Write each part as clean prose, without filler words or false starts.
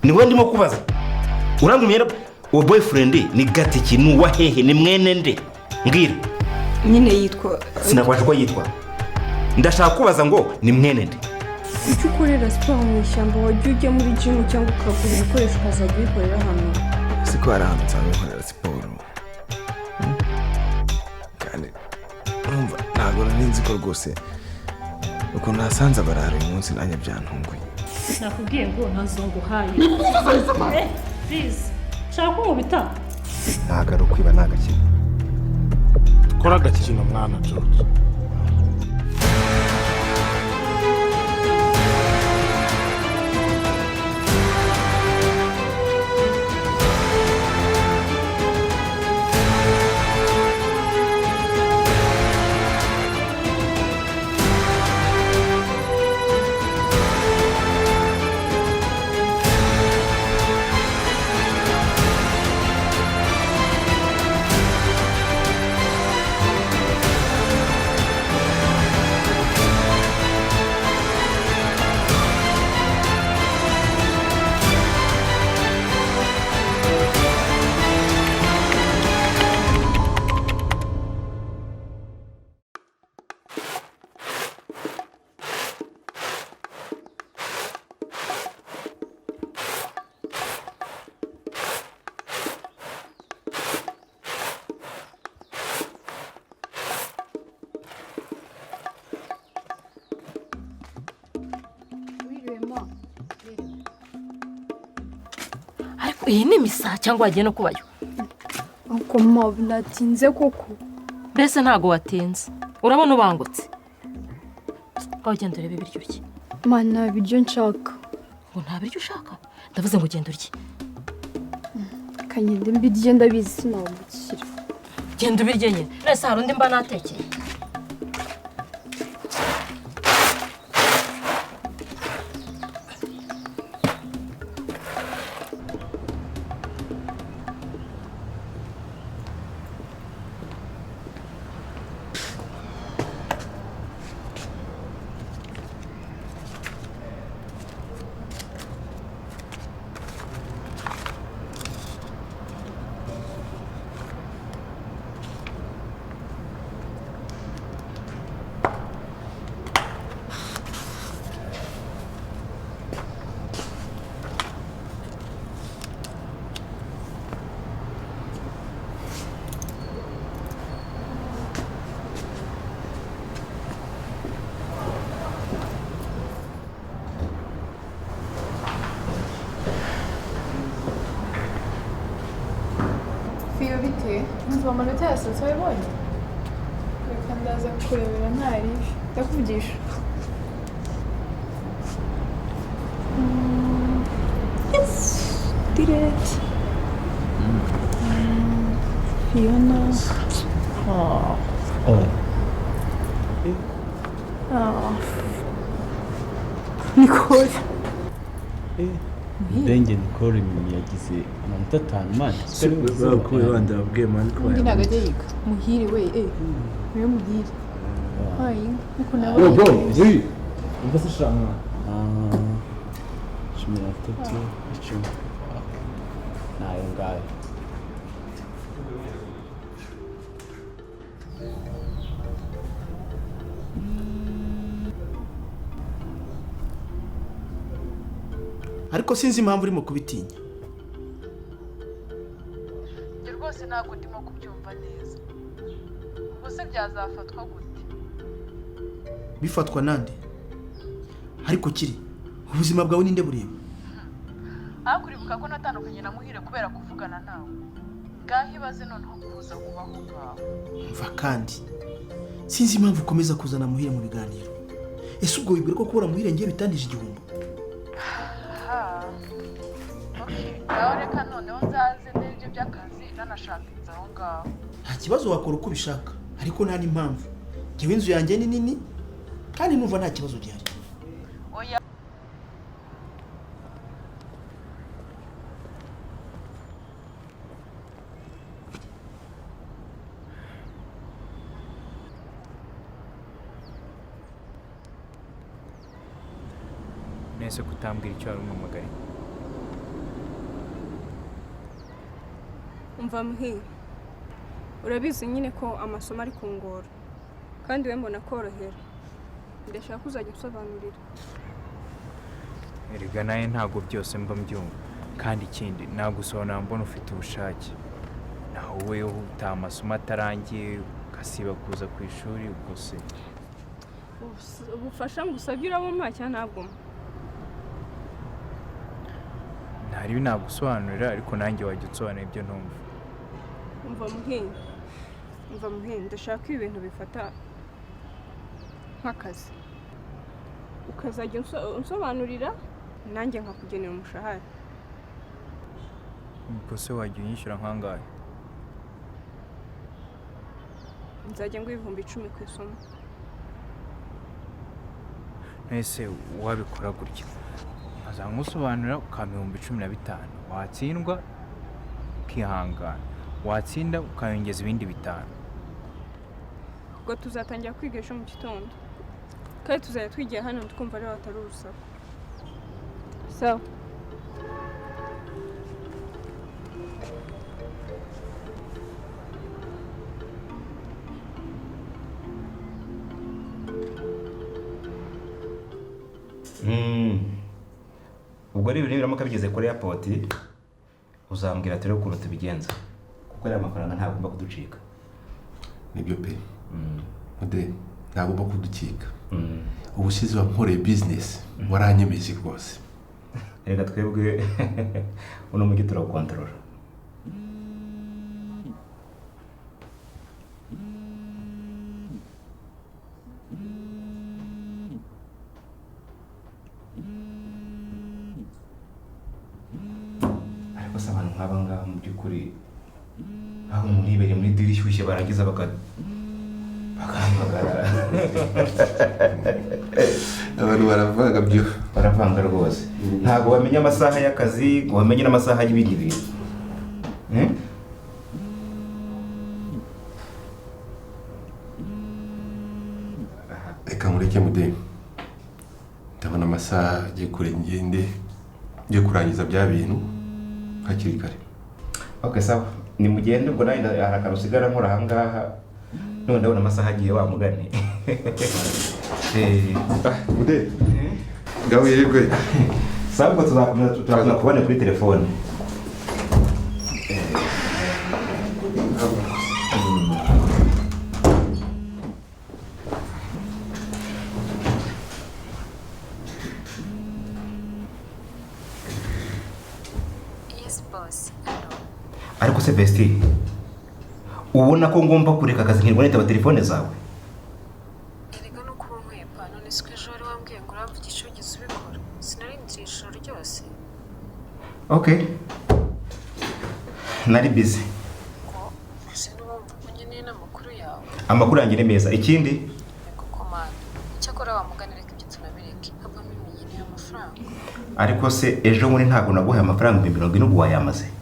ni wowe ndimo kubaza. Urambwira uwo boyfriend ni gatiki nuwa hehe ni mwene nde? Mbwira. Nyine yitwa Sinakwaje ko yitwa. Ndashaka kubaza ngo ni mwene nde? Icyo ukorera siporo mu ishyamba wajya ujya muri gym cyangwa ukagura ibikoresho ukazajya ubikorera hano. Siko hari ahantu nsanzwe nkorera siporo. Kandi urumva ntabwo nzi ko rwose uko nasanze abarara uyu munsi nanjye byantunguye. Nakubwiye ngo ntazonguhaye. Please. Shaka ko ubita. Ntabwo ari ukwiba n'agakino. Kora agakino mwana George. Iyi ni misa cyangwa wagiye no kubayo? Uko mpamvu natinze koko. Mbese ntago watinze. Urabona ubangutse. Aho ugenda urebe ibiryo urye. Mana ibiryo nshaka. Ngo nta biryo ushaka? Ndavuze ngo ugenda urye. Kanyende mbirye ndabizi sinabukira. Genda ubirye nyine. Nese hari undi mba natekeye. Bite? Nzva amanota yasohotse wabibonye? Reka ndaza kurebera ntari. Ndakuvugisha. Yes! Did it! Fiona. Oh. Nicole. Denge Nicole yagize amanota 5 man. Ko Rwanda babwiye man ko. Ndi nagaje yiga. Muhire we Niwe muhire. Hayi, uko nabo. Oui. Umva shanga. 13 icumi. Nayo ngayo. Ariko sinzi impamvu urimo kubitinya. Njye rwose ntabwo ndimo kubyumva neza. Ubuse byazafatwa gute? Bifatwa nande? Ariko kiri ubuzima bwawe ninde bureba? Akuribuka ko natandukanye na Muhire kubera kuvugana nawe. Ngaho ibaze noneho kuza kubaho kwawe. Mva kandi sinzi impamvu ukomeza kuzana Muhire mu biganiro. Ese ubwo wibwira ko kubura Muhire ngiye bitandije igihombo? Ngaho reka noneho nzaze n'ibyo by'akazi nanashaka inzu aho ngaho. Nta kibazo wakora uko ubishaka, ariko nta n'impamvu. Njyewe inzu yanjye ni nini kandi numva nta kibazo gihari. Oya. Nese kutambwira icyo ari umumagari. umva muhire urabizi nyine ko amasomo ari kungora kandi we mbona korohera ndashaka uzajya usobanurira erega naye ntabwo byose mba mbyumva kandi ikindi nagusobanura mbona ufite ubushake naho wowe uta amasomo atarangiye ugasiba kuza ku ishuri ubwo se ubufasha ngusabye urabumpa cyangwa ntabwo ntari binagusobanurira ariko nanjye wajya unsobanurira ibyo ntumva umva muhinde ndashaka ibi bintu bifata nk'akazi ukazajya unsobanurira nanjye nkakugenera umushahara ubwo se wajya unyishyura nk'angahe nzajya ngo 10,000 ku isomo ese wabikora gutya nkazanga ngusobanurira ukampa 15,000 watsindwa ukihangana watsinda ukayongeza ibindi 5 ubwo tuzatangira kwiga ejo mu gitondo kandi tuzajya twigira hano twumva ari atari urusaku sawa ubwo rero biramuka bigeze kuri airport uzambwira ati rero ukuntu tubigenza kuko ari amafaranga ntagomba kuducika nibyo pe mude ntagomba kuducika ubushize wankoreye business waranyemeje rwose reka twebwe uno mujyi turakontorora ariko se abantu nk'aba ngaba mu by'ukuri aho umuntu yibereye muri diri ishyushye barangiza bakahamagara abantu baravanga byo baravanga rwose ntabwo bamenya amasaha y'akazi ngo bamenye n'amasaha y'ibindi bintu reka mureke mude ndabona amasaha agiye kure ngende ngiye kurangiza bya bintu hakiri kare okay sawa ni mugende ubwo nayo hari akantu usigara nkora ahangaha none ndabona amasaha agiye wamugane mude ngaho yirirwe sawa ubwo tuzakomeza kubona kuri telefone ariko se Vestine ubona ko ngomba kureka akazi nkirwa nitaba telefone zawe erega no kuba nkwepa none siko ejo wari wambwiye ngo uramvugisha ugeze ubikora sinarindiriye ijoro ryose okay nari busy ngo ese n'ubumva ko ngeneye n'amakuru yawe amakuru yanjye ni meza ikindi kuko mana icyakora wamuganira ko ibyo tunabireke havamo imenyereye amafaranga ariko se ejo muri ntabwo naguhaye amafaranga 40 n'ubu wayamaze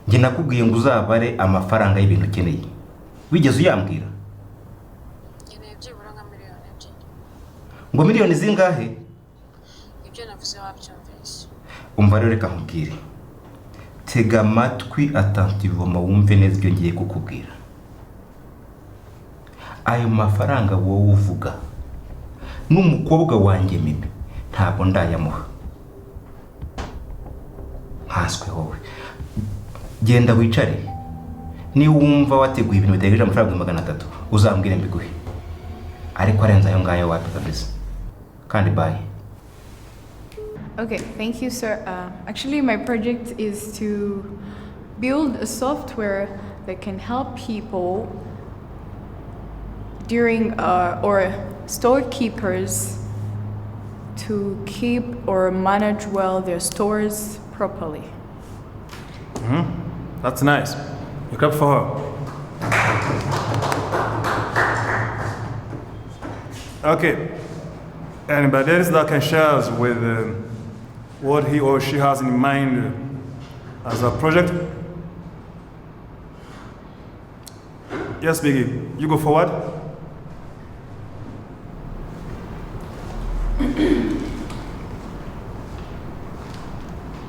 njye nakubwiye ngo uzabare amafaranga y'ibintu ukeneye wigeze uyambwira nkeneye byibura nka 2,000,000 ngo miliyoni zingahe ibyo navuze wabyumvise umva rero reka nkubwire tega amatwi attentivement wumve neza ibyo ngiye kukubwira ayo mafaranga wowe uvuga n'umukobwa wanjye Mimi ntabwo ndayamuha nkaswe wowe genda wicare ni wumva wateguye ibintu bitegereje amafaranga 300 uzambwire mbiguhe ariko arenza ayo ngayo wapi kabisa kandi bye. Okay, thank you sir. Actually my project is to build a software that can help people during or storekeepers to keep or manage well their stores properly. That's nice. You clap for her. Okay. Anybody else that can share us with what he or she has in mind as a project? Yes, Biggy. You go forward.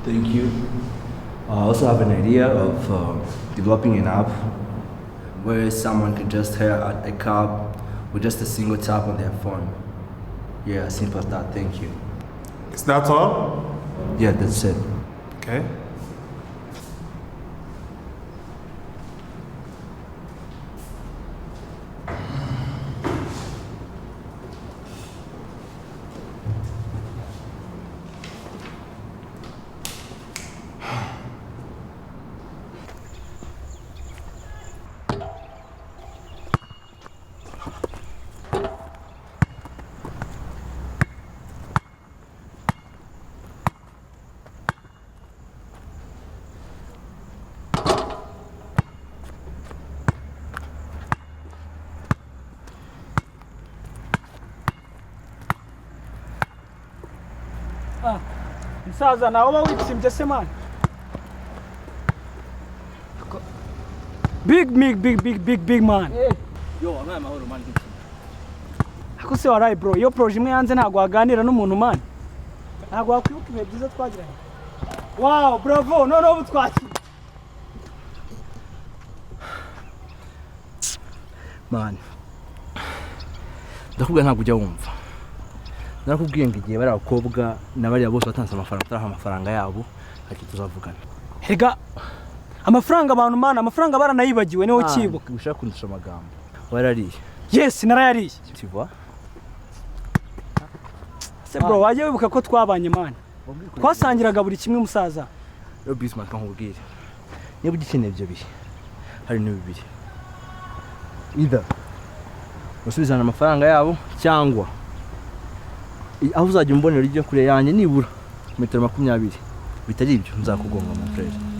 Thank you. I also have an idea of developing an app where someone can just hire a cab with just a single tap on their phone. Yeah, simple as that. Thank you. Is that all? Yeah, that's it. Okay. Musaza nawe uba witsembye se mani. Big man. Yo, amaya mahoro mani. Ako se waraye bro, iyo projet imwe yanze ntago waganira n'umuntu mani. Ntago wakwibuka ibihe byiza twagiranye. Wow, bravo, none ubu twakira. Man. Ndakubwira ntabwo ujya wumva. Narakubwiye ngo igihe bari abakobwa n'abari bose batanze amafaranga turaha amafaranga yabo ati tuzavugana. Hega amafaranga abantu mana, amafaranga baranayibagiwe niho kibuka. Ushaka kundusha amagambo. Warariye. Yes, narayariye. Tu vois? Se bro, waje wibuka ko twabanye man. Twasangiraga buri kimwe musaza. Yo Bismarck nkubwire. Niba ugikeneye ibyo bihe. Hari ni bibiri. Either usubizana amafaranga yabo cyangwa aho uzajya umbonera ijya kure yanjye nibura metero 20 bitari ibyo nzakugonga mu frere.